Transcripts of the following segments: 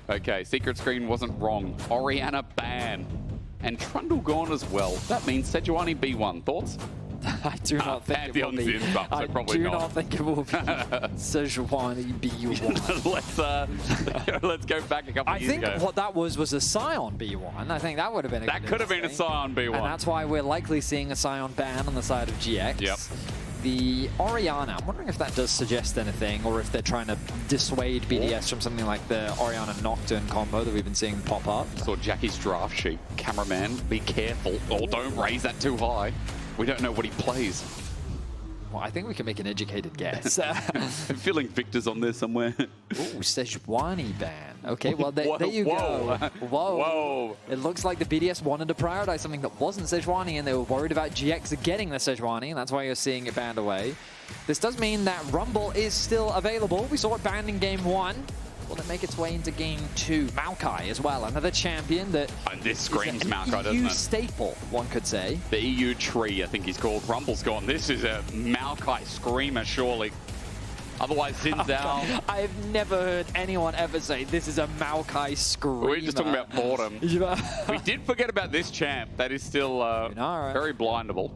Okay, secret screen wasn't wrong. Orianna ban. And Trundle gone as well. That means Sejuani B1. Thoughts? I do not think it will be. Inbound, so I probably do not. not think it will be Sejuani B1. let's go back a couple of years ago. I think what that was a Scion B1. I think that would have been a That could have been a Scion B1. And that's why we're likely seeing a Scion ban on the side of GX. Yep. The Orianna, I'm wondering if that does suggest anything, or if they're trying to dissuade BDS from something like the Orianna Nocturne combo that we've been seeing pop up. Saw Jackie's draft sheet. Cameraman, be careful. Or don't raise that too high. We don't know what he plays. Well, I think we can make an educated guess. I'm feeling Viktor's on there somewhere. Ooh, Sejuani ban. Okay, well, there you go. Whoa. Whoa. It looks like the BDS wanted to prioritize something that wasn't Sejuani, and they were worried about GX getting the Sejuani, and that's why you're seeing it banned away. This does mean that Rumble is still available. We saw it banned in Game 1. Will it make its way into Game 2? Maokai as well, another champion that... And this screams Maokai, doesn't it? EU staple, one could say. The EU tree, I think he's called. Rumble's gone. This is a Maokai screamer, surely. Otherwise, Xin Zhao. I've never heard anyone ever say this is a Maokai screamer. We're just talking about boredom. We did forget about this champ. That is still very blindable.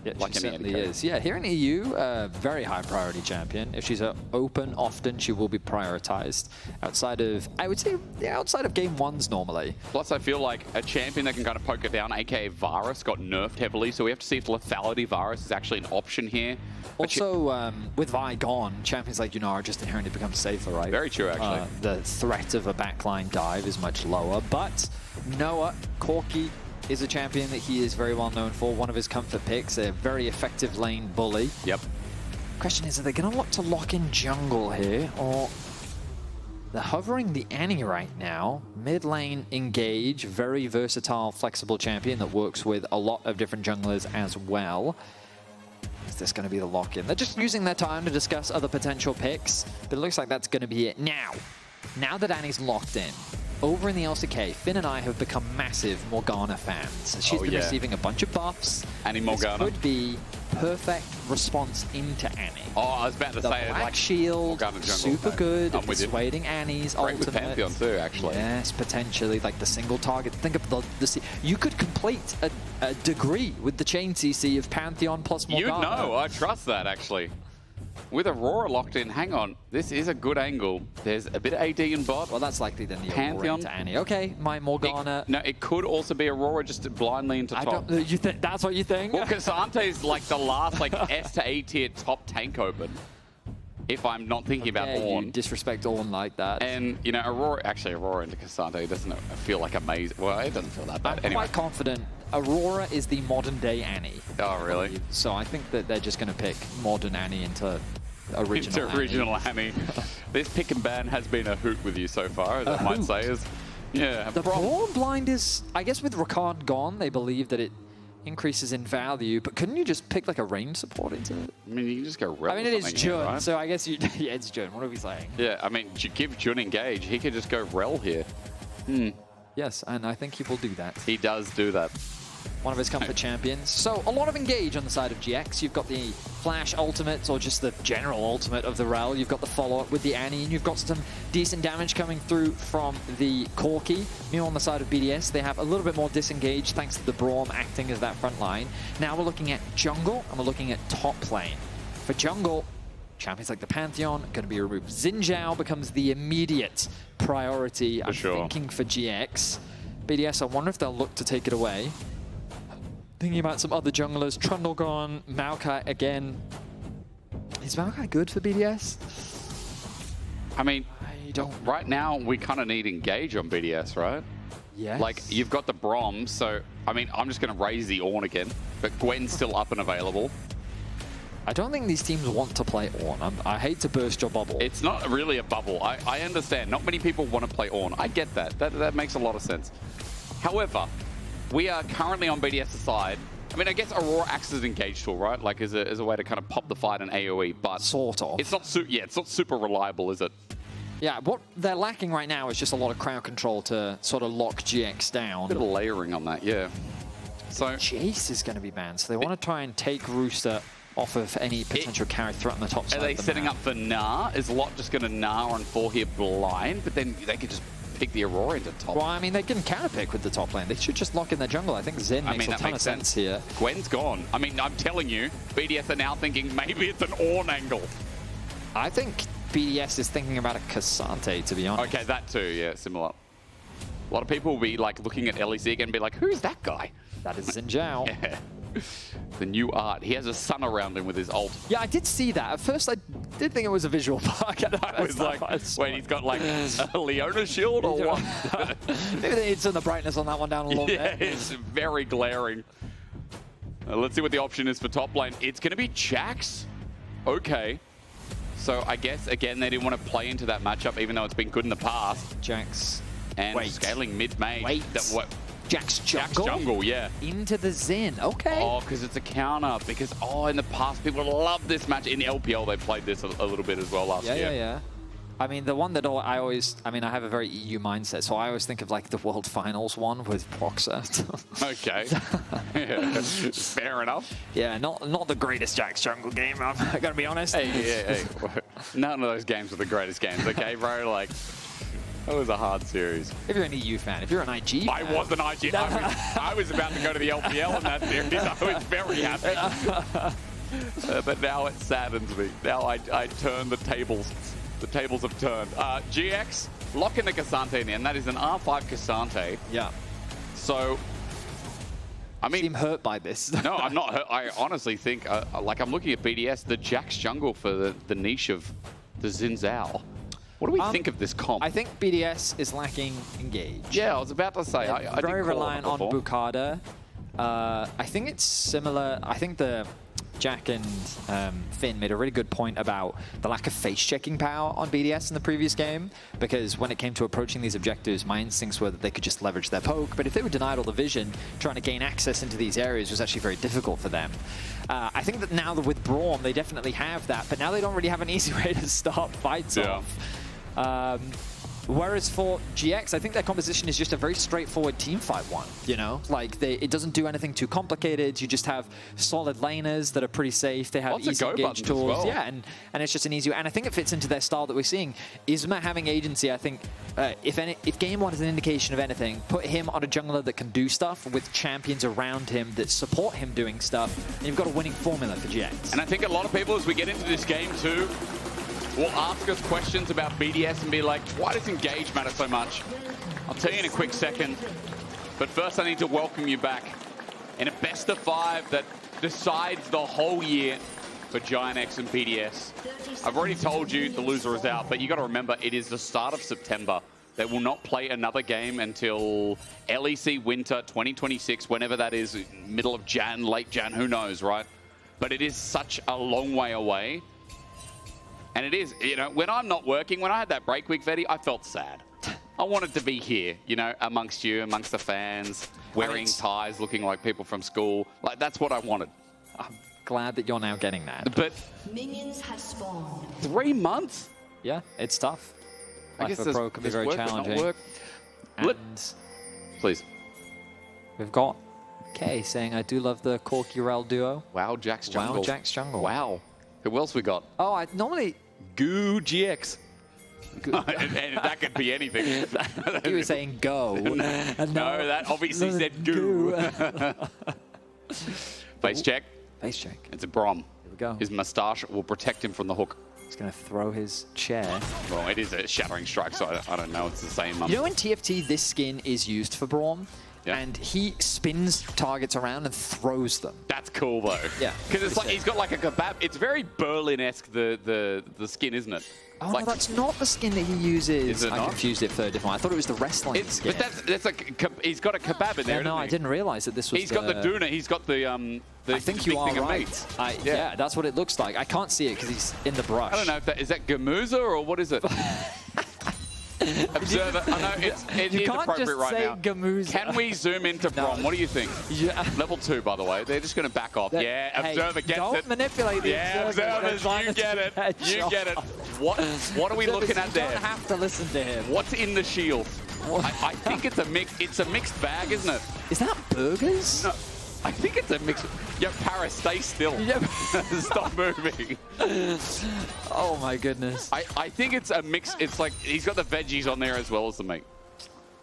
Yeah, like she certainly is. Yeah, here in EU, very high priority champion. If she's open often, she will be prioritized. Outside of, I would say, yeah, outside of Game 1s normally. Plus, I feel like a champion that can kind of poke it down, aka Varus, got nerfed heavily, so we have to see if lethality Varus is actually an option here. Also, with Vi gone, champions like Yunara just inherently become safer, right? Very true, actually. The threat of a backline dive is much lower, but Noah, Corki, is a champion that he is very well known for. One of his comfort picks, a very effective lane bully. Yep. Question is, are they going to want to lock in jungle here, or they're hovering the Annie right now? Mid lane engage, very versatile, flexible champion that works with a lot of different junglers as well. Is this going to be the lock-in? They're just using their time to discuss other potential picks, but it looks like that's going to be it now. Now that Annie's locked in, over in the LCK, Finn and I have become massive Morgana fans. She's been receiving a bunch of buffs. Annie Morgana. This could be perfect response into Annie. Oh, I was about to say, Black like, Shield, super good at persuading Annie's Great ultimate. with Pantheon too, actually. Yes, potentially, like the single target. Think of the you could complete a degree with the chain CC of Pantheon plus Morgana. You know, I trust that, actually. With Aurora locked in, hang on, this is a good angle. There's a bit of AD in bot. Well, that's likely then the Pantheon Aurora into Annie. Okay, my Morgana. It could also be Aurora just blindly into top. You think that's what you think? Well, Casante's like the last S to A tier top tank open. If I'm not thinking about Ornn. You disrespect Ornn like that. And, you know, Aurora into Casante doesn't feel like amazing. Well, it doesn't feel that bad. I'm quite confident Aurora is the modern day Annie. Oh, really? So I think that they're just going to pick modern Annie into original Annie. This pick and ban has been a hoot with you so far, as I might say. The Braum blind is, I guess with Ricard gone, they believe that it increases in value, but couldn't you just pick like a range support into it? I mean, you can just go Rell. I mean, it is Jun, right? so I guess you, yeah, it's Jun. What are we saying? Yeah, I mean, give Jun engage. He could just go Rell here. Yes, and I think he will do that. He does do that. One of his comfort champions. So a lot of engage on the side of GX. You've got the flash ultimates, or just the general ultimate of the Rell. You've got the follow-up with the Annie, and you've got some decent damage coming through from the Corki. Meanwhile, on the side of BDS, they have a little bit more disengaged thanks to the Braum acting as that front line. Now we're looking at jungle, and we're looking at top lane. For jungle, champions like the Pantheon are going to be removed. Zhao becomes the immediate priority, I'm thinking, for GX. BDS, I wonder if they'll look to take it away. Thinking about some other junglers, Trundle gone, Maokai again. Is Maokai good for BDS? I mean, right now we kind of need engage on BDS, right? Yes. Like, you've got the Braum, so, I mean, I'm just going to raise the Ornn again, but Gwen's still up and available. I don't think these teams want to play Ornn. I hate to burst your bubble. It's not really a bubble. I understand. Not many people want to play Ornn. I get that. That makes a lot of sense. However, we are currently on BDS's side. I mean, I guess Aurora acts as an engage tool, right? Like, as a way to kind of pop the fight in AoE, but sort of. It's not it's not super reliable, is it? Yeah, what they're lacking right now is just a lot of crowd control to sort of lock GX down. A bit of layering on that, yeah. So Jace is going to be banned, so they want to try and take Rooster off of any potential carry threat on the top side. Are they setting up for Gnar? Is Lot just going to Gnar on 4 here blind? But then they could just pick the Aurora into top. Well, I mean, they can counter-pick with the top lane. They should just lock in their jungle. I think Zen makes a ton of sense here. Gwen's gone. I mean, I'm telling you, BDS are now thinking maybe it's an Ornn angle. I think BDS is thinking about a Cassante, to be honest. Okay, that too, yeah, similar. A lot of people will be like looking at LEC again and be like, who's that guy? That is Zhao. Yeah. The new art. He has a sun around him with his ult. Yeah, I did see that. At first, I did think it was a visual bug. I was like, wait, he's got like a Leona shield or what? Maybe they need to turn the brightness on that one down a little bit. Yeah, it's very glaring. Let's see what the option is for top lane. It's going to be Jax. Okay. So I guess, again, they didn't want to play into that matchup, even though it's been good in the past. Jax. And scaling mid-mage. Wait. Jax jungle, yeah. Into the Zen, okay. Oh, because it's a counter. Because, in the past, people love this match. In the LPL, they played this a little bit as well last year. Yeah. I mean, the one that I have a very EU mindset, so I always think of like the World Finals one with Proxer. Okay. Yeah. Fair enough. Yeah, not the greatest Jax jungle game, I'm going to be honest. Hey. None of those games are the greatest games, okay, bro? Like... That was a hard series. If you're an EU fan, if you're an IG I was an IG. I was about to go to the LPL in that series. I was very happy. But now it saddens me. Now I turn the tables. The tables have turned. GX, lock in the Cassante in the end. That is an R5 Cassante. Yeah. So, I mean... You seem hurt by this. No, I'm not hurt. I honestly think, like I'm looking at BDS, the Jax jungle for the niche of the Zhao. What do we think of this comp? I think BDS is lacking engage. Yeah, I was about to say. I very reliant on before. Bukada. I think it's similar. I think the Jack and Finn made a really good point about the lack of face-checking power on BDS in the previous game, because when it came to approaching these objectives, my instincts were that they could just leverage their poke, but if they were denied all the vision, trying to gain access into these areas was actually very difficult for them. I think that now with Braum, they definitely have that, but now they don't really have an easy way to start fights off. Whereas for GX, I think their composition is just a very straightforward teamfight one, you know? Like, it doesn't do anything too complicated. You just have solid laners that are pretty safe. They have easy engage tools. Well. Yeah, and it's just an easy... And I think it fits into their style that we're seeing. Isma having agency, I think, if Game 1 is an indication of anything, put him on a jungler that can do stuff with champions around him that support him doing stuff, and you've got a winning formula for GX. And I think a lot of people, as we get into this game too, will ask us questions about BDS and be like, why does engage matter so much? I'll tell you in a quick second. But first I need to welcome you back in a best of 5 that decides the whole year for GIANTX and BDS. I've already told you the loser is out, but you got to remember it is the start of September. They will not play another game until LEC Winter 2026, whenever that is, middle of Jan, late Jan, who knows, right? But it is such a long way away. And it is, you know, when I'm not working, when I had that break week, Vedi, I felt sad. I wanted to be here, you know, amongst you, amongst the fans, wearing ties, looking like people from school. Like, that's what I wanted. I'm glad that you're now getting that. But Minions have spawned. 3 months? Yeah, it's tough. I guess Life for pro can be very challenging. And please. We've got Kay saying, I do love the Corki Rell duo. Wow, Jax jungle. Wow, Jax jungle. Wow. Who else we got? Oh, I normally... Goo GX. and that could be anything. He was saying go. No, that obviously said goo. Face check. Face check. It's a Braum. Here we go. His moustache will protect him from the hook. He's going to throw his chair. Well, it is a shattering strike, so I don't know. It's the same. You know in TFT, this skin is used for Braum? Yeah. And he spins targets around and throws them. That's cool, though. Yeah. Because it's like, he's got like a kebab. It's very Berlin-esque, the skin, isn't it? Oh, like, no, that's not the skin that he uses. Is it I not? confused it for a different one. I thought it was the wrestling skin. But that's like, he's got a kebab in there, no, I didn't realize that this was He's got the doona. He's got the I think big you are thing of right. meat. Yeah, that's what it looks like. I can't see it because he's in the brush. I don't know if that is that Gamuza or what is it? Observer. I know it's inappropriate right now. Gamuza. Can we zoom into Braum? What do you think? Yeah. Level 2, by the way. They're just going to back off. Yeah, Observer gets don't it. Don't manipulate the observers. You get it. You get it. What are we looking at there? You don't have to listen to him. What's in the shield? I think it's a mix. It's a mixed bag, isn't it? Is that burgers? No. I think it's a mix. Yeah, Parus, stay still. Yep. Stop moving. Oh my goodness. I think it's a mix. It's like he's got the veggies on there as well as the meat.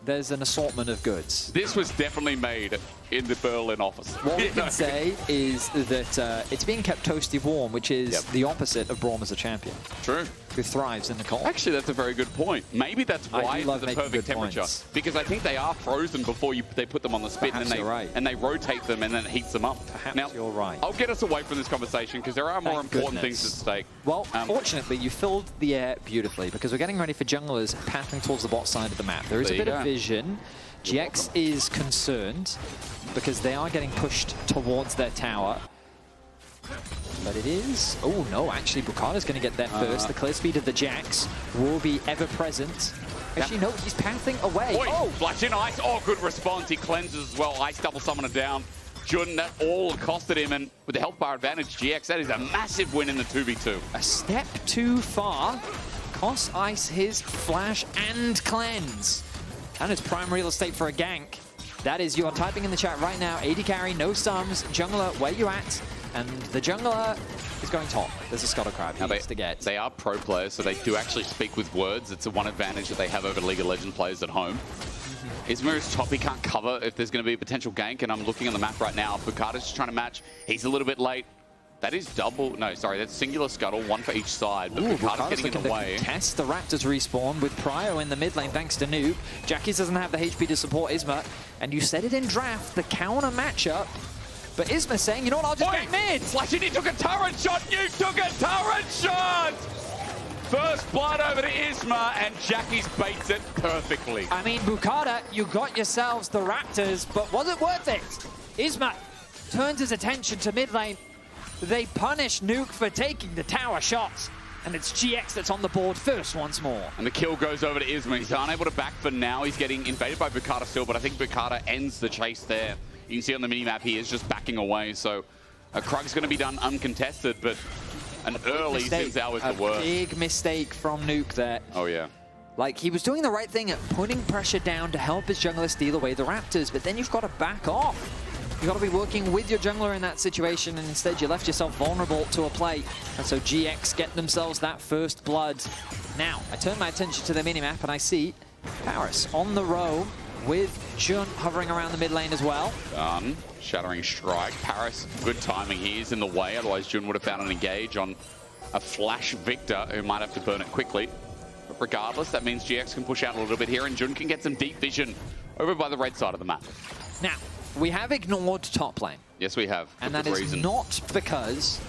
there's an assortment of goods. This was definitely made in the Berlin office. What we can say is that it's being kept toasty warm, which is the opposite of Braum as a champion. True. Who thrives in the cold. Actually, that's a very good point. Maybe that's why it's the perfect temperature. Points. Because I think they are frozen before they put them on the spit, and they rotate them, and then it heats them up. Perhaps now, you're right. I'll get us away from this conversation because there are more important things at stake. Well, fortunately, you filled the air beautifully because we're getting ready for junglers pathing towards the bot side of the map. There is a bit of vision. GX is concerned because they are getting pushed towards their tower. But it is... Oh, no, actually, Bukata's going to get there first. The clear speed of the Jax will be ever present. Actually, no, he's pathing away. Oi, flash in ice. Oh, good response. He cleanses as well. Ice double summoner down. Jun, that all costed him. And with the health bar advantage, GX, that is a massive win in the 2v2. A step too far. Cost Ice his flash and cleanse. And it's prime real estate for a gank. That is, you are typing in the chat right now. AD carry, no sums. Jungler, where you at? And the jungler is going top. There's a Scuttle Crab he needs to get. They are pro players, so they do actually speak with words. It's the one advantage that they have over League of Legends players at home. Isma is top. He can't cover if there's going to be a potential gank, and I'm looking on the map right now. Bukata's just trying to match. He's a little bit late. That is double. No, sorry, that's singular Scuttle, one for each side. But Bukata's getting in the way. Test the Raptors respawn with Prio in the mid lane thanks to Noob. Jackies doesn't have the HP to support Isma. And you said it in draft, the counter matchup. But Isma saying, you know what, I'll just get mid. Flashing, he took a turret shot. You took a turret shot. First blood over to Isma, and Jackies baits it perfectly. I mean, Bukata, you got yourselves the Raptors, but was it worth it? Isma turns his attention to mid lane. They punish Nuke for taking the tower shots, and it's GX that's on the board first once more. And the kill goes over to Isma. He's unable to back for now. He's getting invaded by Bukata still, but I think Bukata ends the chase there. You can see on the minimap he is just backing away, so Krug's going to be done uncontested, but an early Zhao is the worst. A big mistake from Nuke there. Oh, yeah. Like, he was doing the right thing at putting pressure down to help his jungler steal away the Raptors, but then you've got to back off. You've got to be working with your jungler in that situation, and instead you left yourself vulnerable to a play. And so GX get themselves that first blood. Now, I turn my attention to the minimap, and I see Parus on the row with Jun hovering around the mid lane as well. Done. Shattering strike. Parus, good timing. He is in the way, otherwise Jun would have found an engage on a flash Viktor, who might have to burn it quickly. But regardless, that means GX can push out a little bit here, and Jun can get some deep vision over by the red side of the map. Now, we have ignored top lane. Yes, we have. And that is not because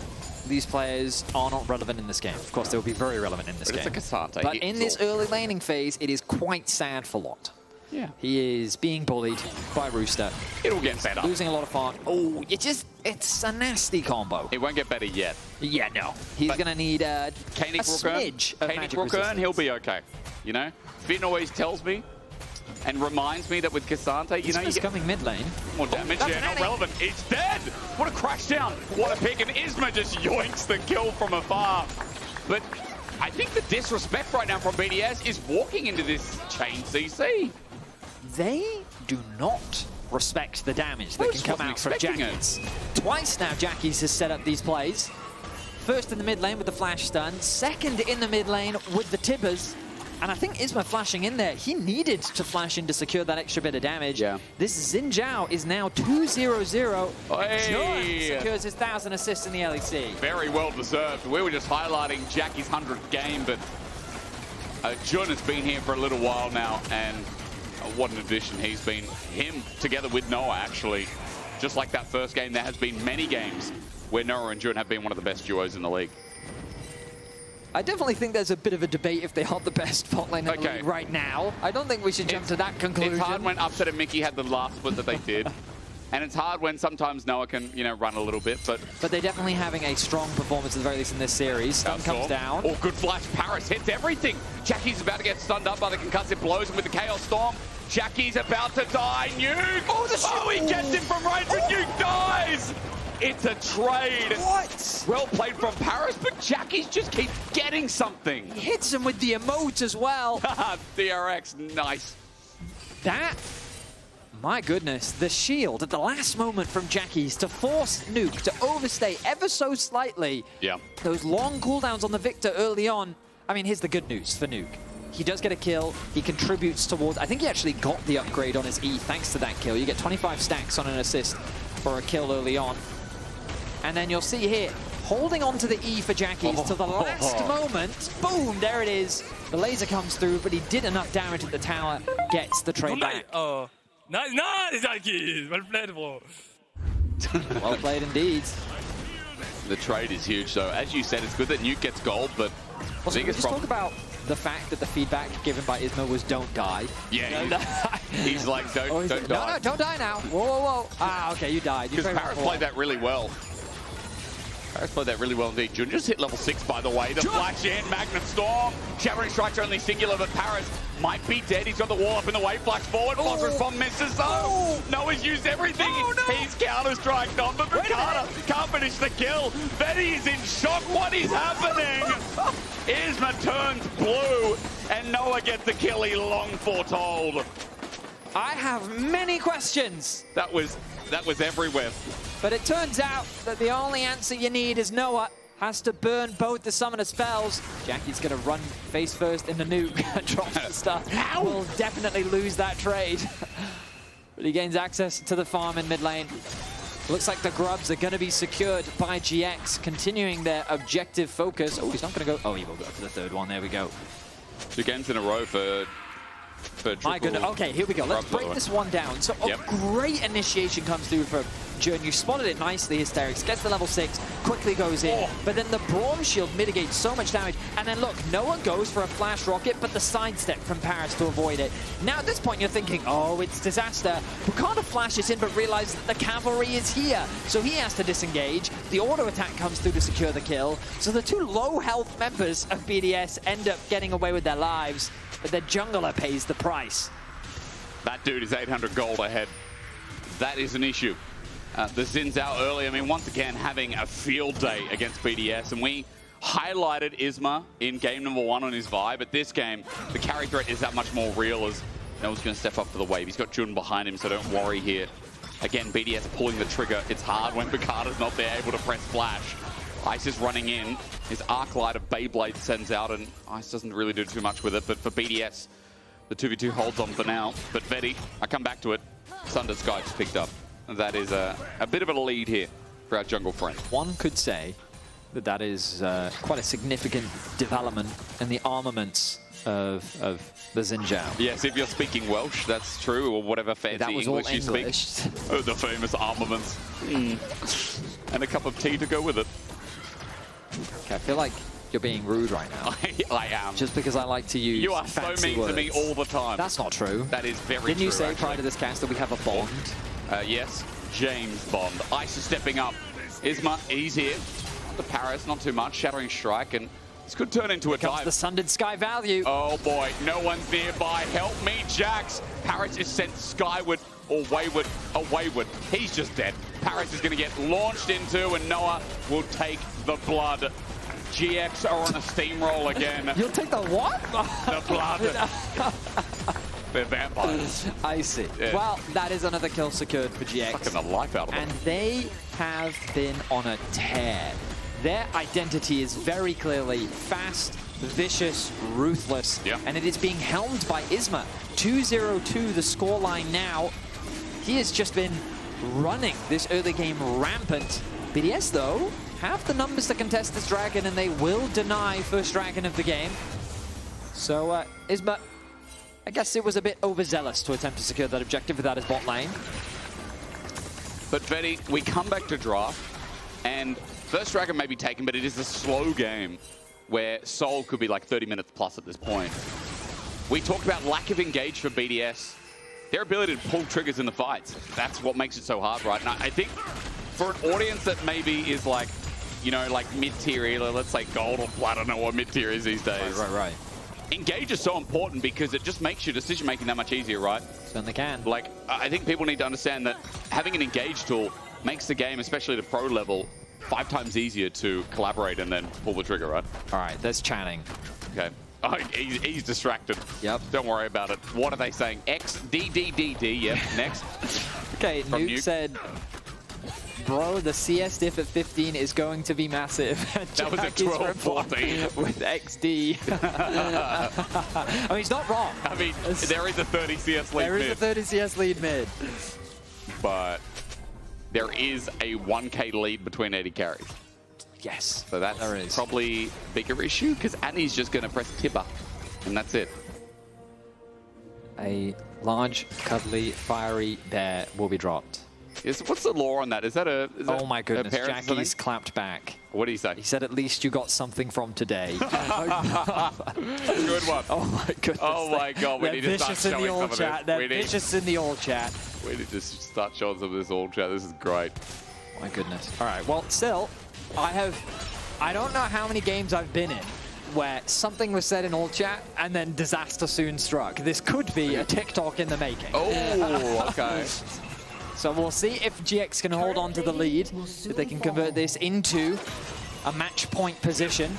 these players are not relevant in this game. Of course, they will be very relevant in this game. It's a Cassante. But in this early laning phase, it is quite sad for Lot. Yeah. He is being bullied by Rooster. It'll get better. Losing a lot of farm. Oh, it's a nasty combo. It won't get better yet. Yeah, no. He's going to need a smidge of magic resistance. He'll be okay. You know? Finn always tells me and reminds me that with Cassante, you know, you get coming mid lane. More damage. Yeah, not relevant. It's dead. What a crash down. What a pick. And Isma just yoinks the kill from afar. But I think the disrespect right now from BDS is walking into this chain CC. They do not respect the damage that can come out from Jackies. Twice now Jackies has set up these plays. First in the mid lane with the flash stun, second in the mid lane with the tibbers. And I think Isma flashing in there, he needed to flash in to secure that extra bit of damage. Yeah. This Xin Zhao is now 2-0-0. Jun secures his 1,000 assists in the LEC. Very well deserved. We were just highlighting Jackie's 100th game, but Jun has been here for a little while now, and what an addition he's been. Him together with Noah, actually. Just like that first game, there has been many games where Noah and Jun have been one of the best duos in the league. I definitely think there's a bit of a debate if they are the best bot lane in the league right now. I don't think we should jump to that conclusion. It's hard when Upset and Mickey had the last split that they did. And it's hard when sometimes Noah can, you know, run a little bit, but they're definitely having a strong performance at the very least in this series. Stun comes down. Oh, good flash. Parus hits everything. Jackie's about to get stunned up by the concussive blows, and with the Chaos Storm, Jackie's about to die. Nuke! Oh, he gets him from range, but Nuke dies! It's a trade. What? Well played from Parus, but Jackie's just keeps getting something. He hits him with the emote as well. DRX, nice. That, my goodness, the shield at the last moment from Jackie's to force Nuke to overstay ever so slightly. Yeah. Those long cooldowns on the Viktor early on. I mean, here's the good news for Nuke. He does get a kill. He contributes towards... I think he actually got the upgrade on his E thanks to that kill. You get 25 stacks on an assist for a kill early on. And then you'll see here, holding on to the E for Jackies to the last moment. Boom, there it is. The laser comes through, but he did enough damage at the tower. Gets the trade back. Oh, nice, Jackies. Well played, bro. Well played indeed. The trade is huge, so as you said, it's good that Nuke gets gold, but Also, biggest just problem... talk about the fact that the feedback given by Isma was don't die. Yeah, he's like, don't die. No, don't die now. Whoa, whoa, whoa. Ah, okay, you died. Because Parus played that really well. Parus played that really well indeed. Jun just hit level 6, by the way. The flash in, Magnet Storm. Shattering Strike's only singular, but Parus might be dead. He's got the wall up in the way. Flash forward. Phosphorus Bomb misses, though. Noah's used everything. He's Counter-Strike not, but Ricardo can't finish the kill. Vedi is in shock. What is happening? Isma turns blue, and Noah gets the kill he long foretold. I have many questions. That was everywhere. But it turns out that the only answer you need is Noah has to burn both the summoner spells. Jackie's going to run face first in the nuke, drops the stuff. Will definitely lose that trade. But he gains access to the farm in mid lane. Looks like the grubs are going to be secured by GX, continuing their objective focus. Oh, he's not going to go. Oh, he will go for the third one. There we go. 2 games in a row for My goodness. Okay, here we go. Let's break this one down. So a great initiation comes through for Jun. You spotted it nicely, Hysterics. Gets the level 6, quickly goes in. But then the Braum shield mitigates so much damage. And then look, Noah goes for a flash rocket, but the sidestep from Parus to avoid it. Now at this point you're thinking, oh, it's disaster. Bukana flashes in, but realizes that the cavalry is here. So he has to disengage. The auto attack comes through to secure the kill. So the 2 low health members of BDS end up getting away with their lives. But the jungler pays the price. That dude is 800 gold ahead. That is an issue. The Zin's out early. I mean, once again, having a field day against BDS. And we highlighted Isma in game number 1 on his vibe. But this game, the carry threat is that much more real as Noah's going to step up for the wave. He's got Jun behind him, so don't worry here. Again, BDS pulling the trigger. It's hard when Picard's not there, able to press flash. Ice is running in. His Arc Light of Beyblade sends out, and Ice doesn't really do too much with it. But for BDS, the 2v2 holds on for now. But Vedi, I come back to it. Thunder Sky just picked up. That is a bit of a lead here for our jungle friend. One could say that that is quite a significant development in the armaments of the Zhao. Yes, if you're speaking Welsh, that's true, or whatever fancy English you speak. Oh, the famous armaments. And a cup of tea to go with it. Okay, I feel like you're being rude right now. I am. Just because I like to use You are so mean words. to me all the time. That's not true. That is very true. Didn't you say actually. prior to this cast that we have a bond? Yes, James Bond. Ice is stepping up. Isma, he's here. The Parus, not too much. Shattering Strike, and this could turn into a Comes dive. the Sundered Sky value. Oh boy, no one's nearby. Help me, Jax. Parus is sent skyward or wayward. Oh, wayward. He's just dead. Parus is going to get launched into, and Noah will take the blood. GX are on a steamroll again. You'll take the what? The blood. They're vampires. I see. Yeah. Well, that is another kill secured for GX. Fucking the life out of them. And they have been on a tear. Their identity is very clearly fast, vicious, ruthless, and it is being helmed by Isma. 2-0-2 the scoreline now. He has just been running this early game rampant. BDS, though, have the numbers to contest this dragon, and they will deny first dragon of the game. So, Isma, I guess it was a bit overzealous to attempt to secure that objective without his bot lane. But Vedi, we come back to draft, and first dragon may be taken, but it is a slow game where Soul could be like 30 minutes plus at this point. We talked about lack of engage for BDS. Their ability to pull triggers in the fights. That's what makes it so hard right now. I think for an audience that maybe is like, you know, like mid-tier, either let's say gold or platinum or mid-tier is these days. Right. Engage is so important because it just makes your decision-making that much easier, right? Certainly can. Like, I think people need to understand that having an engage tool makes the game, especially at a pro level, 5 times easier to collaborate and then pull the trigger, right? All right, there's Channing. Okay. Oh, he's distracted. Yep. Don't worry about it. What are they saying? X, D, D, D, D. Yep, next. Okay, From Nuke said Bro, the CS diff at 15 is going to be massive. That was a 12-14. With XD. I mean, he's not wrong. I mean, there is a 30 CS lead There is a 30 CS lead mid. But there is a 1k lead between AD carries. Yes, So that's probably a bigger issue because Annie's just going to press Tibber, and that's it. A large, cuddly, fiery bear will be dropped. What's the lore on that? Is that a Oh my goodness, a parent or Jackie's something? clapped back. What did he say? He said, at least you got something from today. Good one. Oh my goodness. Oh my god, we They're need to start vicious in the showing some old of chat. this. They're vicious in the old chat. We need to start showing some of this old chat. This is great. My goodness. All right, well, still, I don't know how many games I've been in where something was said in all chat and then disaster soon struck. This could be a TikTok in the making. Oh, okay. So we'll see if GX can hold on to the lead, if they can convert this into a match point position.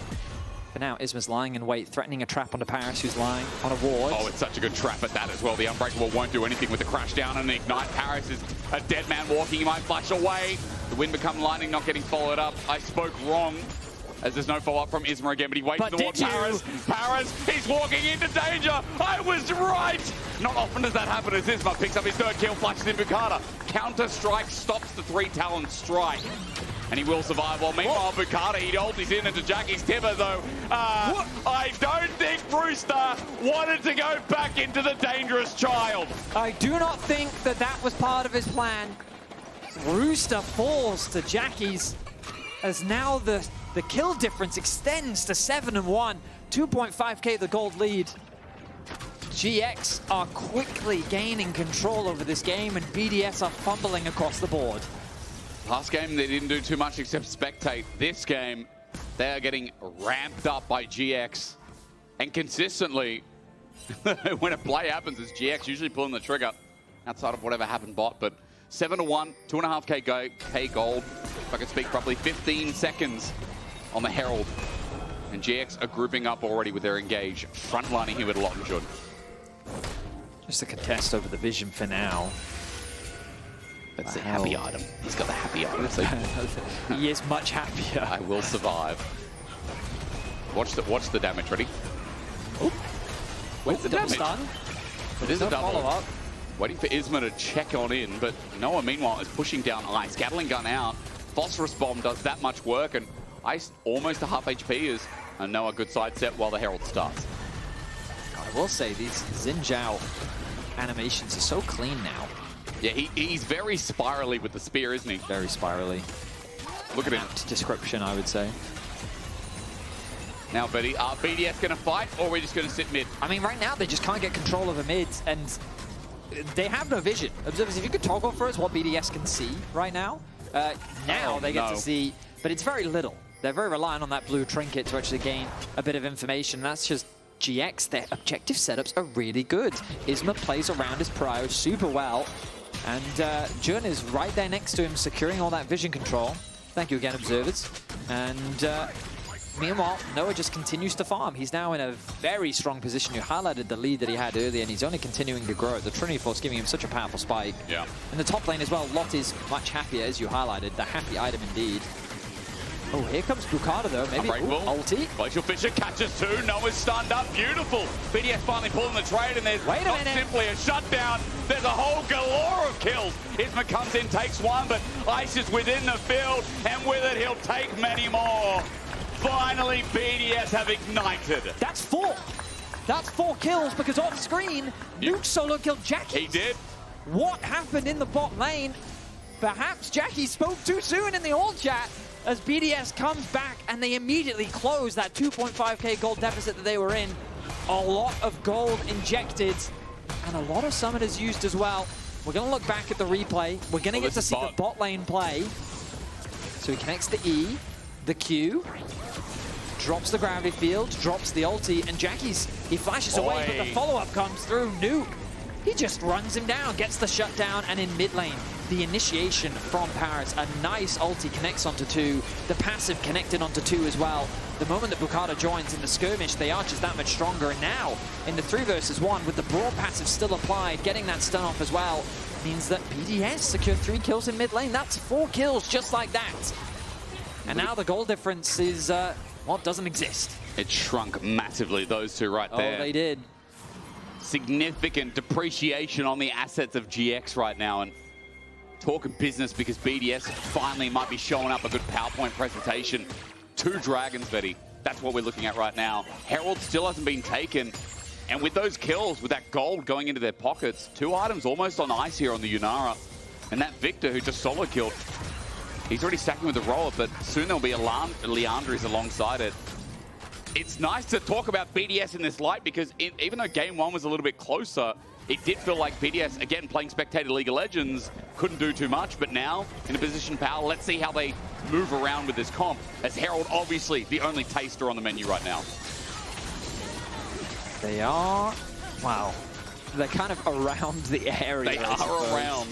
For now, Isma's lying in wait, threatening a trap onto Parus, who's lying on a ward. Oh, it's such a good trap at that as well. The Unbreakable won't do anything with the crash down and the ignite. Parus is a dead man walking. He might flash away. The wind become lightning, not getting followed up. I spoke wrong, as there's no follow-up from Isma again, but he waits towards Parus. Parus, he's walking into danger. I was right. Not often does that happen as Isma picks up his third kill, flashes in Bukata. Counter-strike stops the 3-talon strike. And he will survive. Well, meanwhile, Bukata, he ultis in into Jackie's Tibber, though. I don't think Brewster wanted to go back into the dangerous child. I do not think that that was part of his plan. Brewster falls to Jackie's, as now the kill difference extends to 7-1. 2.5k the gold lead. GX are quickly gaining control over this game, and BDS are fumbling across the board. Last game, they didn't do too much except spectate. This game, they are getting ramped up by GX. And consistently, when a play happens, it's GX usually pulling the trigger outside of whatever happened bot. But 7-1, 2.5k gold, if I can speak properly, 15 seconds on the Herald. And GX are grouping up already with their engage, frontlining here with Lottenjun. Just a contest over the vision for now. That's the happy item. He's got the happy item. So he is much happier. I will survive. Watch the damage. Ready? Oh, where's the damage? Stun. It is a double. Follow-up. Waiting for Isma to check on in, but Noah, meanwhile, is pushing down Ice. Gatling gun out. Phosphorus bomb does that much work, and Ice almost a half HP is Noah good side set while the Herald starts. I will say these Zhao animations are so clean now. Yeah, he's very spirally with the spear, isn't he? Very spirally. Look at him. Apt description, I would say. Now, Betty, are BDS going to fight, or are we just going to sit mid? I mean, right now, they just can't get control of the mids, and they have no vision. Observers, if you could toggle for us what BDS can see right now, now they get to see, but it's very little. They're very reliant on that blue trinket to actually gain a bit of information. That's just GX. Their objective setups are really good. Isma plays around his prio super well. And Jun is right there next to him, securing all that vision control. Thank you again, observers. And meanwhile, Noah just continues to farm. He's now in a very strong position. You highlighted the lead that he had earlier, and he's only continuing to grow. The Trinity Force giving him such a powerful spike. Yeah. In the top lane as well, Lot is much happier, as you highlighted. The happy item indeed. Oh, here comes Bukata though. Maybe ulti. Glacial Fisher catches two. Noah's stunned up. Beautiful. BDS finally pulling the trade, and there's not simply a shutdown. There's a whole galore of kills. Isma comes in, takes one, but Ice is within the field, and with it, he'll take many more. Finally, BDS have ignited. That's 4. That's 4 kills because off screen, Nuke solo killed Jackie. He did. What happened in the bot lane? Perhaps Jackie spoke too soon in the old chat, as BDS comes back and they immediately close that 2.5k gold deficit that they were in. A lot of gold injected and a lot of summoners used as well. We're going to look back at the replay. We're going to get to see the bot lane play. So he connects the E, the Q, drops the gravity field, drops the ulti, and he flashes away, but the follow-up comes through. Nuke, he just runs him down, gets the shutdown, and in mid lane, the initiation from Parus. A nice ulti connects onto 2. The passive connected onto 2 as well. The moment that Bukata joins in the skirmish, they are just that much stronger. And now, in the 3 versus 1, with the broad passive still applied, getting that stun off as well, means that BDS secure 3 kills in mid lane. That's 4 kills just like that. And now the goal difference is, well, doesn't exist. It shrunk massively, those two right there. Oh, they did. Significant depreciation on the assets of GX right now. And talking business because BDS finally might be showing up a good PowerPoint presentation. 2 dragons, Vedi. That's what we're looking at right now. Herald still hasn't been taken. And with those kills, with that gold going into their pockets, 2 items almost on ice here on the Yunara. And that Viktor who just solo killed, he's already stacking with the Roller, but soon there'll be a Leandris alongside it. It's nice to talk about BDS in this light because even though game 1 was a little bit closer, it did feel like BDS, again, playing Spectator League of Legends, couldn't do too much. But now, in a position power, let's see how they move around with this comp, as Herald, obviously, the only taster on the menu right now. They are, wow, they're kind of around the area. They are around.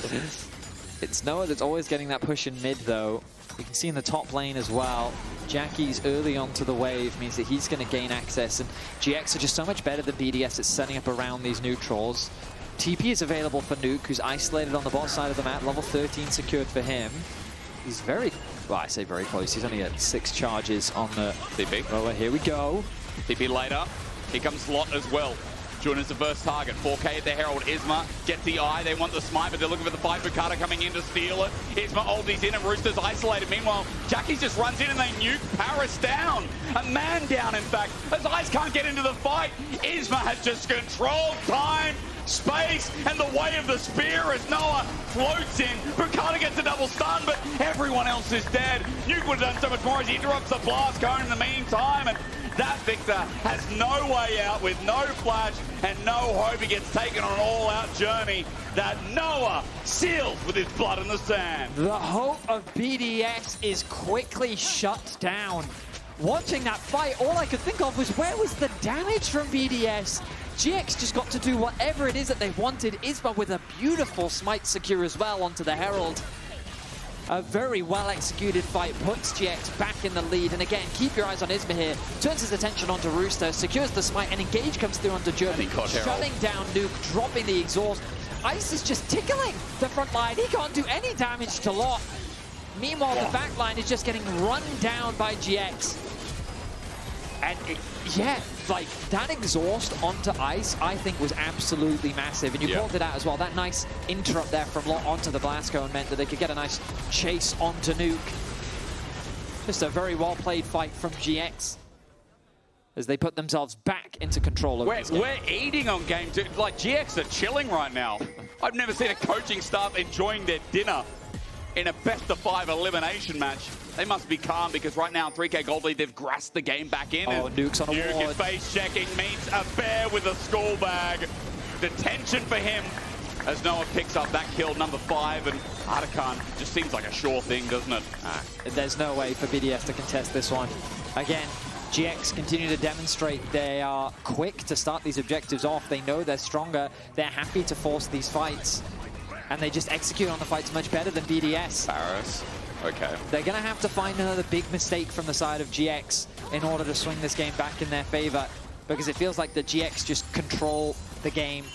It's Noah that's always getting that push in mid, though. You can see in the top lane as well, Jackie's early onto the wave means that he's going to gain access, and GX are just so much better than BDS at setting up around these neutrals. TP is available for Nuke, who's isolated on the bot side of the map, level 13 secured for him. He's very, well, I say very close, he's only at 6 charges on the TP. Oh, here we go. TP later. Here comes Lot as well. Jun is the first target. 4K at the Herald. Isma gets the eye. They want the smite, but they're looking for the fight. Bukata coming in to steal it. Isma ulties in and Rooster's isolated. Meanwhile, Jackie just runs in and they nuke Parus down. A man down, in fact. As Ice can't get into the fight, Isma has just controlled time, space, and the way of the spear as Noah floats in. Bukata gets a double stun, but everyone else is dead. Nuke would have done so much more as he interrupts the blast cone in the meantime. And that Viktor has no way out with no flash and no hope. He gets taken on an all-out journey that Noah seals with his blood in the sand. The hope of BDS is quickly shut down. Watching that fight, all I could think of was where was the damage from BDS? GX just got to do whatever it is that they wanted. Isma with a beautiful smite secure as well onto the Herald. A very well-executed fight puts GX back in the lead. And again, keep your eyes on Isma here. Turns his attention onto Rooster, secures the smite, and Engage comes through onto Jeremy, shutting down Nuke, dropping the exhaust. Ice is just tickling the front line. He can't do any damage to Laure. Meanwhile, the back line is just getting run down by GX. And yeah, like that exhaust onto Ice, I think was absolutely massive. And you called it out as well. That nice interrupt there from Laure onto the blast cone meant that they could get a nice chase onto Nuke. Just a very well played fight from GX as they put themselves back into control of this game. We're eating on game 2. Like, GX are chilling right now. I've never seen a coaching staff enjoying their dinner in a best-of-5 elimination match. They must be calm because right now, 3K Gold Lead, they've grasped the game back in. Oh, Nuke's on a Nuke ward. is face-checking, meets a bear with a skull bag. Detention for him as Noah picks up that kill, number 5, and Artican just seems like a sure thing, doesn't it? There's no way for BDS to contest this one. Again, GX continue to demonstrate they are quick to start these objectives off. They know they're stronger. They're happy to force these fights. And they just execute on the fights much better than BDS. Parus. Okay. They're going to have to find another big mistake from the side of GX in order to swing this game back in their favor, because it feels like the GX just control the game.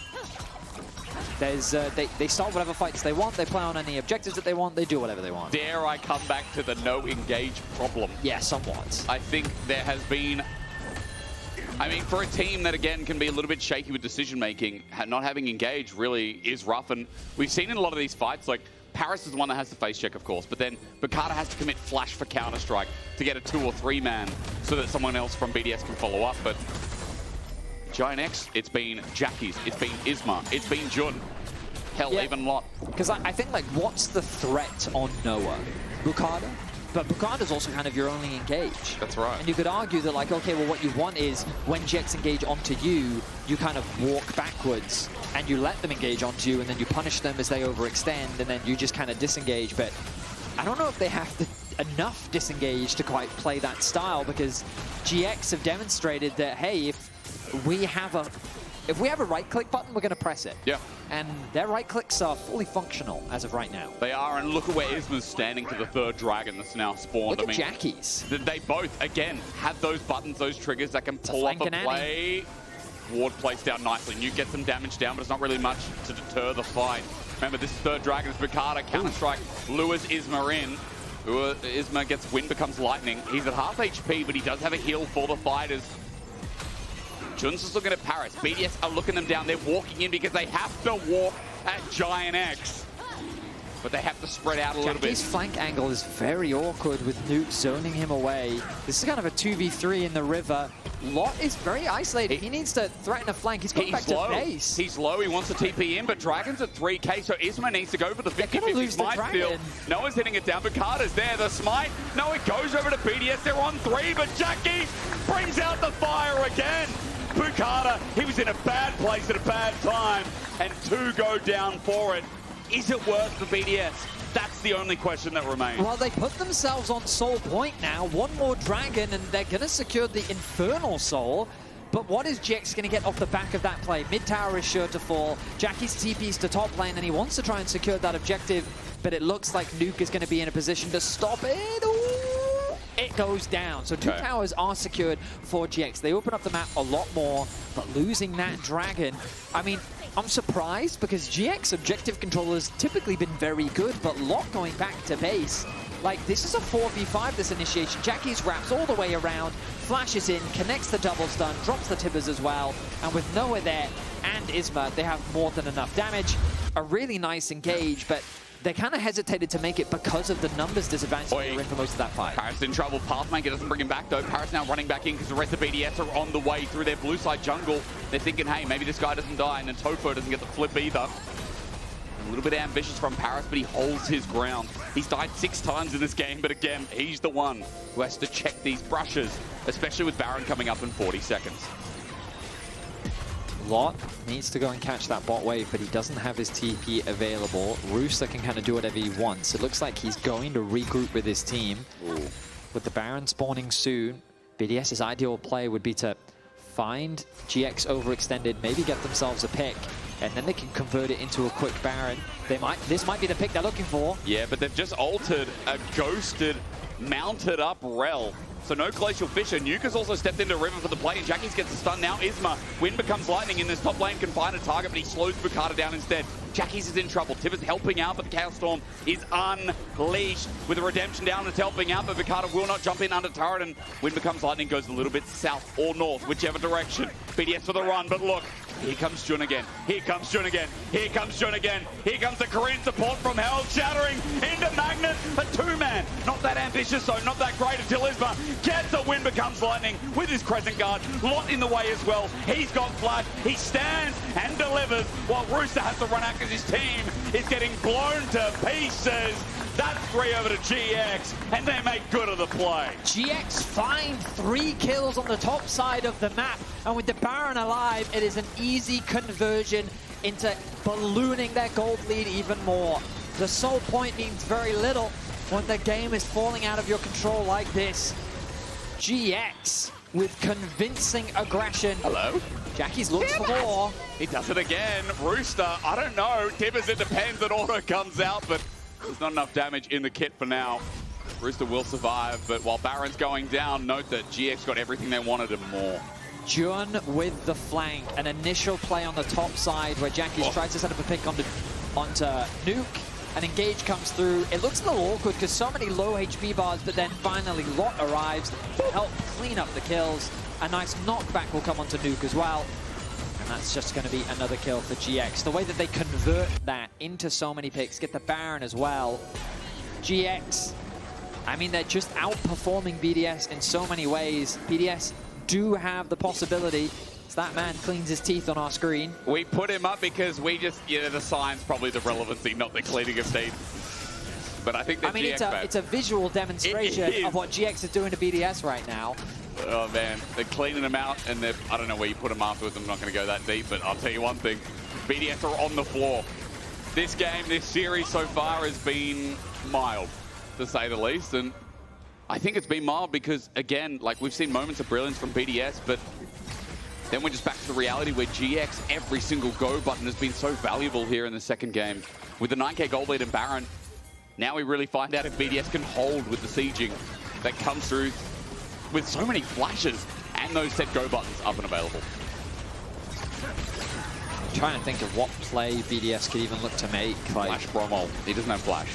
There's they start whatever fights they want, they play on any objectives that they want, they do whatever they want. Dare I come back to the no engage problem? Yeah, somewhat. I think there has been, I mean, for a team that, again, can be a little bit shaky with decision-making, not having engage really is rough. And we've seen in a lot of these fights, like, Parus is the one that has the face check, of course, but then Bukata has to commit flash for Counter-Strike to get a 2 or 3 man so that someone else from BDS can follow up. But GIANTX, it's been Jackie's, it's been Isma, it's been Jun. Hell, even Lot. Because I think, like, what's the threat on Noah? Bukata? But Bukata's also kind of your only engage. That's right. And you could argue that, like, okay, well, what you want is when GX engage onto you, you kind of walk backwards and you let them engage onto you, and then you punish them as they overextend, and then you just kind of disengage. But I don't know if they have enough disengage to quite play that style, because GX have demonstrated that, hey, if we have a right-click button, we're going to press it. Yeah. And their right-clicks are fully functional as of right now. They are, and look at where Isma's standing to the 3rd dragon that's now spawned. Look at Jackie's. They both, again, have those buttons, those triggers that can pull up a play. ward placed down nicely. Nuke gets some damage down, but it's not really much to deter the fight. Remember, this is third Dragon's Viktor. Counter-strike lures Isma in. Isma gets wind, becomes lightning. He's at half HP, but he does have a heal for the fighters. Jun's just looking at Parus. BDS are looking them down. They're walking in because they have to walk at GIANTX. But they have to spread out a little bit. Jackie's flank angle is very awkward with Nuke zoning him away. This is kind of a 2v3 in the river. Laure is very isolated. He needs to threaten a flank. He's going back to base. He's low. He wants to TP in, but Dragon's at 3k, so Isma needs to go for the 50-50 smite steal. Noah's hitting it down. Viktor's there. The smite. No, it goes over to BDS. They're on 3, but Jackie brings out the fire again. Viktor, he was in a bad place at a bad time, and 2 go down for it. Is it worth for BDS? That's the only question that remains. Well, they put themselves on soul point now. One more dragon, and they're going to secure the Infernal Soul. But what is GX going to get off the back of that play? Mid tower is sure to fall. Jackie's TP's to top lane, and he wants to try and secure that objective. But it looks like Nuke is going to be in a position to stop it. Ooh, it goes down. So 2 towers are secured for GX. They open up the map a lot more, but losing that dragon, I mean, I'm surprised because GX objective control has typically been very good, but Laure going back to base. Like, this is a 4v5, this initiation. Jackie's wraps all the way around, flashes in, connects the double stun, drops the tibbers as well. And with Noah there and Isma, they have more than enough damage. A really nice engage, but they kind of hesitated to make it because of the numbers disadvantage they were in for most of that fight. Parus in trouble. Pathmaker doesn't bring him back, though. Parus now running back in because the rest of BDS are on the way through their blue side jungle. They're thinking, hey, maybe this guy doesn't die, and then Tofo doesn't get the flip either. A little bit ambitious from Parus, but he holds his ground. He's died 6 times in this game, but again, he's the one who has to check these brushes, especially with Baron coming up in 40 seconds. Laure needs to go and catch that bot wave, but he doesn't have his TP available. Rooster can kind of do whatever he wants. It looks like he's going to regroup with his team. Ooh. With the Baron spawning soon, BDS's ideal play would be to find GX overextended, maybe get themselves a pick, and then they can convert it into a quick Baron. This might be the pick they're looking for. Yeah, but they've just altered a ghosted, mounted up Rell. So no Glacial Fissure. Nuke has also stepped into River for the play, and Jackie's gets a stun now. Isma, Wind becomes lightning in this top lane, can find a target, but he slows Viktor down instead. Jackie's is in trouble. Tibbers helping out, but the Chaos Storm is unleashed. With a Redemption down, it's helping out, but Viktor will not jump in under turret, and Wind becomes lightning, goes a little bit south or north, whichever direction. BDS for the run, but look, here comes Jun again. Here comes Jun again. Here comes Jun again. Here comes the Korean support from hell, shattering into Magnus. A 2-man. Not that ambitious, though. Not that great until Isma gets a Wind becomes lightning with his Crescent Guard. Lot in the way as well. He's got flash. He stands and delivers while Rooster has to run out because his team is getting blown to pieces. That's 3 over to GX, and they make good of the play. GX find 3 kills on the top side of the map, and with the Baron alive, it is an easy conversion into ballooning their gold lead even more. The soul point means very little when the game is falling out of your control like this. GX with convincing aggression. Hello? Jackie's looks for more. He does it again. Rooster, I don't know. Tibbers, it depends. An auto comes out, but there's not enough damage in the kit for now. Rooster will survive, but while Baron's going down, note that GX got everything they wanted and more. Jun with the flank. An initial play on the top side where Jackie's tries to set up a pick onto Nuke. An engage comes through. It looks a little awkward because so many low HP bars, but then finally Laure arrives to help clean up the kills. A nice knockback will come onto Nuke as well. And that's just going to be another kill for GX. The way that they convert that into so many picks, get the Baron as well. GX, I mean, they're just outperforming BDS in so many ways. BDS do have the possibility. So that man cleans his teeth on our screen. We put him up because we just, the sign's probably the relevancy, not the cleaning of teeth. But I think that it's a visual demonstration of what GX is doing to BDS right now. Oh man, they're cleaning them out, and I don't know where you put them afterwards. I'm not going to go that deep, but I'll tell you one thing. BDS are on the floor. This game, this series so far has been mild, to say the least. And I think it's been mild because, again, like we've seen moments of brilliance from BDS, but then we're just back to the reality where GX, every single go button has been so valuable here in the second game. With the 9k gold lead and Baron, now we really find out if BDS can hold with the sieging that comes through with so many flashes and those set go buttons up and available. trying to think of what play BDS could even look to make. Like, Flash Braum. He doesn't have Flash.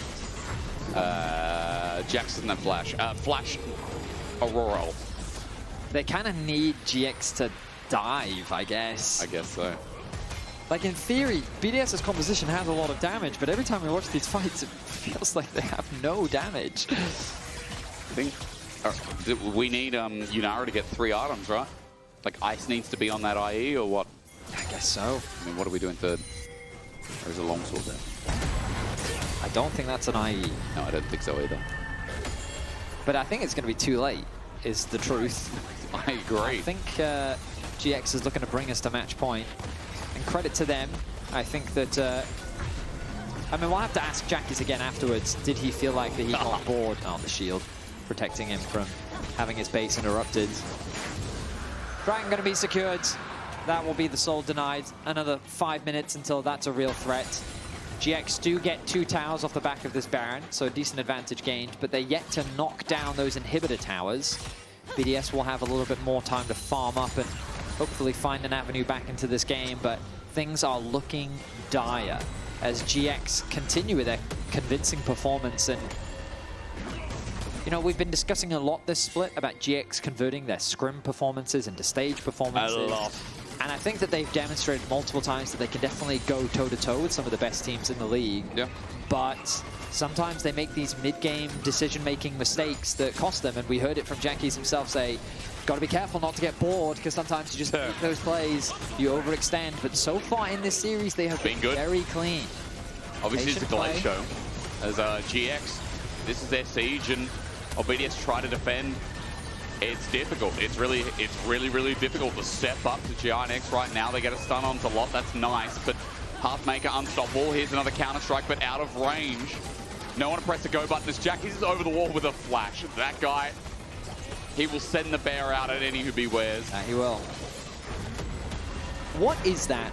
Jax doesn't have Flash. Flash Aurora. they kind of need GX to dive, I guess. I guess so. Like, in theory, BDS's composition has a lot of damage, but every time we watch these fights, it feels like they have no damage. I think we need Yunara to get 3 items, right? Like, Ice needs to be on that IE, or what? I guess so. I mean, what are we doing third? There's a longsword there. I don't think that's an IE. No, I don't think so either. But I think it's going to be too late, is the truth. I agree. I think GX is looking to bring us to match point. And credit to them. I think that... I mean, we'll have to ask Jackies again afterwards. Did he feel like that he got bored? Oh, the shield protecting him from having his base interrupted. Dragon going to be secured. That will be the soul denied. Another 5 minutes until that's a real threat. GX do get 2 towers off the back of this Baron, so a decent advantage gained, but they're yet to knock down those inhibitor towers. BDS will have a little bit more time to farm up and hopefully find an avenue back into this game, but things are looking dire as GX continue with their convincing performance. And you know, we've been discussing a lot this split about GX converting their scrim performances into stage performances. A lot. And I think that they've demonstrated multiple times that they can definitely go toe-to-toe with some of the best teams in the league. Yeah. But sometimes they make these mid-game decision-making mistakes that cost them. And we heard it from Jackies himself say, got to be careful not to get bored, because sometimes you just make those plays, you overextend. But so far in this series, they have been good. Very clean. Obviously, it's a Patient delay show. As GX, this is their siege, and BDS try to defend. It's difficult. It's really difficult to step up to GIANTX right now. They get a stun onto Lot. That's nice, but Hearthmaker unstoppable. Here's another counter-strike, but out of range. No one to press the go button as Jackies is over the wall with a flash. That guy, he will send the bear out at any who bewares. He will. What is that?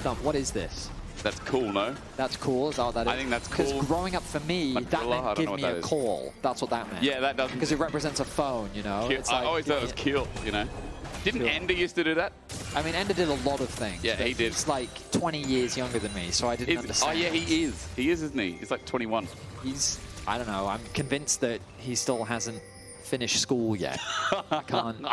Thump, what is this? That's cool, no? That's cool, is that what that is? I think that's cool. Because growing up for me, that meant give me a call. That's what that meant. Yeah, that doesn't... Because it represents a phone, you know? It's like, I always thought it was kill, you know? Didn't Ender used to do that? I mean, Ender did a lot of things. Yeah, he did. He's like 20 years younger than me, so I didn't understand. Oh, yeah, he is. He is, isn't he? He's like 21. He's, I don't know, I'm convinced that he still hasn't finished school yet. I can't.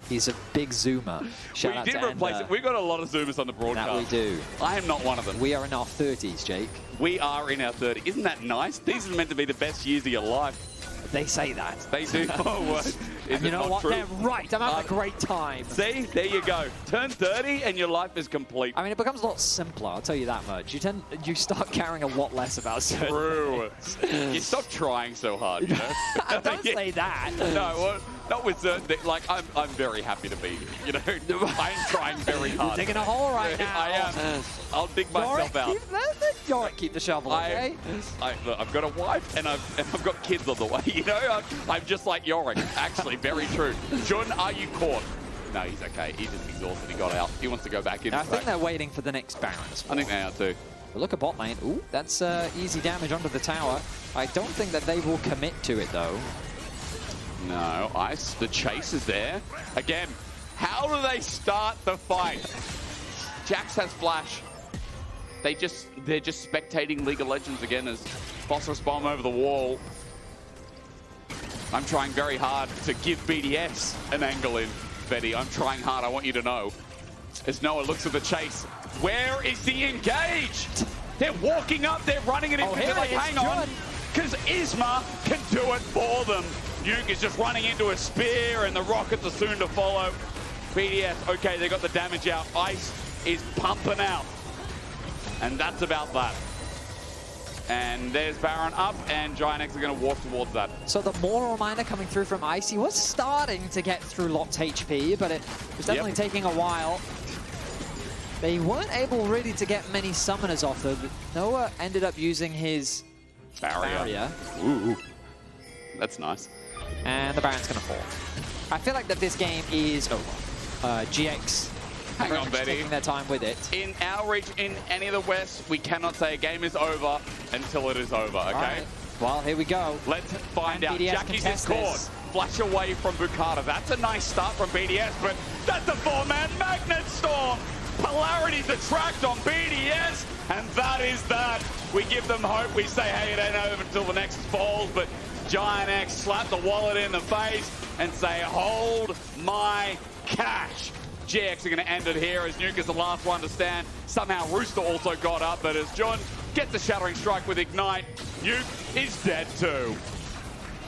He's a big Zoomer. Shout out to replace it. We've got a lot of Zoomers on the broadcast. That we do. I am not one of them. We are in our 30s, Jake. We are in our 30s. Isn't that nice? These are meant to be the best years of your life. They say that. They do. Oh, what? Is you know what? True? They're right. I'm having a great time. See? There you go. Turn 30 and your life is complete. I mean, it becomes a lot simpler, I'll tell you that much. You start caring a lot less about certain True. things. You stop trying so hard, you know? Don't say that. No, well, not with certain things. Like, I'm very happy to be here, you know? I'm trying very hard. You're digging a hole right now. I am. I'll dig myself out. Keep the shovel, okay? Look, I've got a wife and I've got kids on the way, you know? I'm just like Yorick. Actually, very true. Jun, are you caught? No, he's okay. He's just exhausted. He got out. He wants to go back in. I think they're waiting for the next Baron. I think they are too. But look at bot lane. Ooh, that's easy damage onto the tower. I don't think that they will commit to it, though. No, Ice, the chase is there. Again, how do they start the fight? Jax has flash. They're just spectating League of Legends again as Phosphorus Bomb over the wall. I'm trying very hard to give BDS an angle in, Betty. I'm trying hard, I want you to know. As Noah looks at the chase, where is the engage? They're walking up, they're running it in. They're like, hang on, because Isma can do it for them. Nuke is just running into a spear and the rockets are soon to follow. BDS, okay, they got the damage out. Ice is pumping out. And that's about that. And there's Baron up, and GIANTX are going to walk towards that. So the Moral Miner coming through from Icy was starting to get through Lot's HP, but it was definitely taking a while. They weren't able really to get many summoners off, though. Noah ended up using his barrier. Ooh, that's nice. And the Baron's going to fall. I feel like that this game is over. GX hang on, Betty. Taking their time with it. In our region, in any of the West, we cannot say a game is over until it is over, okay? Right. Well, here we go. Let's find out. BDS Jackie's is caught. Flash away from Bukata. That's a nice start from BDS, but that's a 4-man Magnet Storm. Polarity detract on BDS, and that is that. We give them hope. We say, hey, it ain't over until the next falls, but GIANTX slap the wallet in the face and say, hold my cash. GX are going to end it here as Nuke is the last one to stand. Somehow Rooster also got up, but as John gets a shattering strike with Ignite, Nuke is dead too.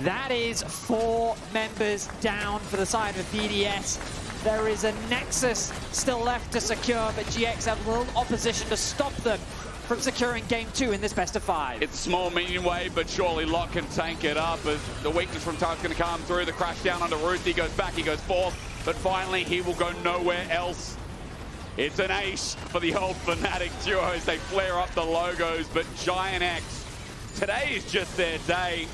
That is 4 members down for the side of BDS. There is a Nexus still left to secure, but GX have little opposition to stop them from securing game 2 in this best of 5. It's a small minion wave, but surely Locke can tank it up as the weakness from Turret's going to come through. The crash down onto Rooster, he goes back, he goes forth, but finally he will go nowhere else. It's an ace for the old Fnatic duo as they flare up the logos, but GIANTX, today is just their day.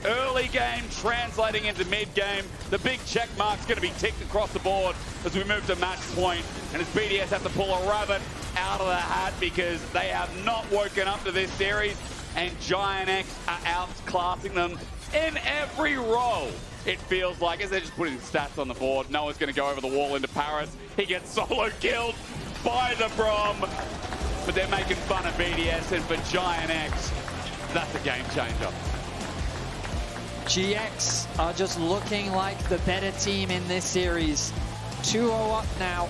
Early game translating into mid game. The big check mark's going to be ticked across the board as we move to match point. And as BDS have to pull a rabbit out of the hat because they have not woken up to this series. And GIANTX are outclassing them in every role. It feels like as they're just putting stats on the board. Noah's going to go over the wall into Parus. He gets solo killed by the Braum. But they're making fun of BDS, and for GIANTX, that's a game changer. GX are just looking like the better team in this series. 2-0 up now.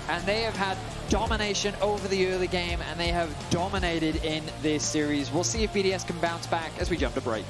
And they have had domination over the early game, and they have dominated in this series. We'll see if BDS can bounce back as we jump to break.